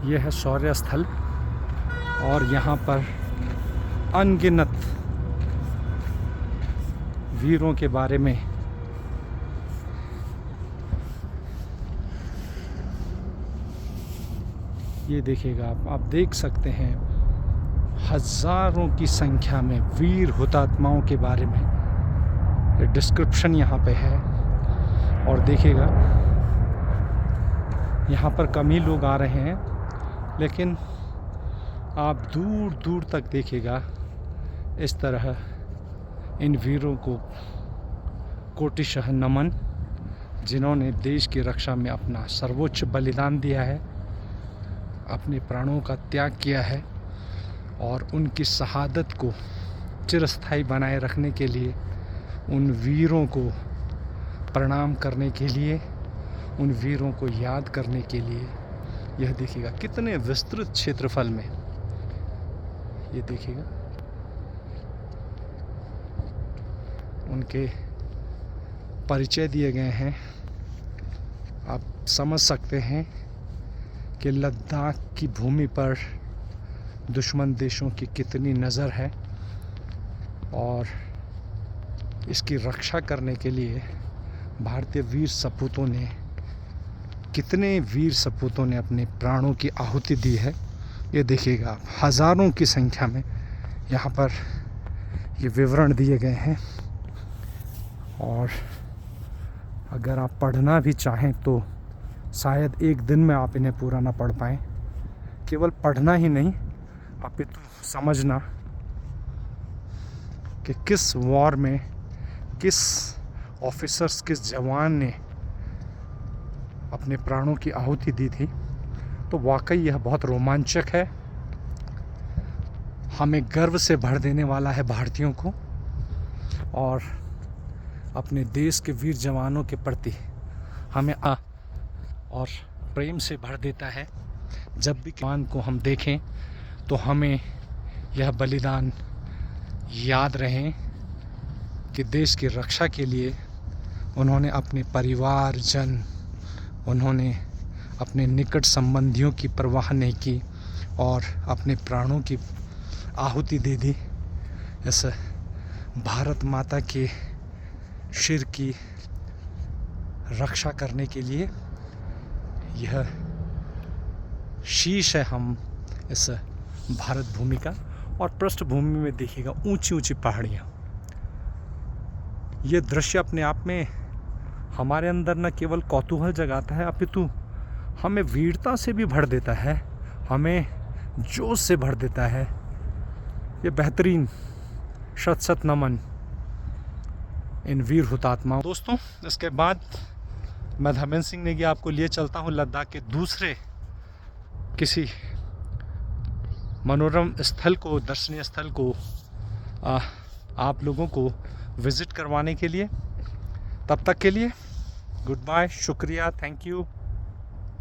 ये है शौर्य स्थल और यहाँ पर अनगिनत वीरों के बारे में ये देखिएगा आप देख सकते हैं हज़ारों की संख्या में वीर हुतात्माओं के बारे में डिस्क्रिप्शन यहाँ पे है। और देखिएगा यहाँ पर कम ही लोग आ रहे हैं, लेकिन आप दूर दूर तक देखिएगा इस तरह इन वीरों को कोटिशः नमन, जिन्होंने देश की रक्षा में अपना सर्वोच्च बलिदान दिया है, अपने प्राणों का त्याग किया है। और उनकी शहादत को चिरस्थायी बनाए रखने के लिए, उन वीरों को प्रणाम करने के लिए, उन वीरों को याद करने के लिए, यह देखिएगा कितने विस्तृत क्षेत्रफल में, ये देखिएगा उनके परिचय दिए गए हैं। आप समझ सकते हैं कि लद्दाख की भूमि पर दुश्मन देशों की कितनी नज़र है और इसकी रक्षा करने के लिए भारतीय वीर सपूतों ने, कितने वीर सपूतों ने अपने प्राणों की आहुति दी है। ये देखिएगा आप, हज़ारों की संख्या में यहाँ पर ये विवरण दिए गए हैं। और अगर आप पढ़ना भी चाहें तो शायद एक दिन में आप इन्हें पूरा ना पढ़ पाएँ। केवल पढ़ना ही नहीं, अपितु समझना कि किस वॉर में किस ऑफिसर्स, किस जवान ने अपने प्राणों की आहुति दी थी, तो वाकई यह बहुत रोमांचक है। हमें गर्व से भर देने वाला है भारतीयों को, और अपने देश के वीर जवानों के प्रति हमें और प्रेम से भर देता है। जब भी जवान को हम देखें तो हमें यह बलिदान याद रहे कि देश की रक्षा के लिए उन्होंने अपने परिवार जन, उन्होंने अपने निकट संबंधियों की परवाह नहीं की और अपने प्राणों की आहुति दे दी इस भारत माता के शिर की रक्षा करने के लिए। यह शीश है हम इस भारत भूमि का। और पृष्ठभूमि में देखिएगा ऊंची ऊंची पहाड़ियाँ। ये दृश्य अपने आप में हमारे अंदर न केवल कौतूहल जगाता है, अपितु हमें वीरता से भी भर देता है, हमें जोश से भर देता है। ये बेहतरीन शत शत नमन इन वीर हुतात्माओं। दोस्तों, इसके बाद मैं धर्मेंद्र सिंह नेगी आपको लिए चलता हूँ लद्दाख के दूसरे किसी मनोरम स्थल को, दर्शनीय स्थल को आप लोगों को विज़िट करवाने के लिए। तब तक के लिए गुड बाय, शुक्रिया, थैंक यू।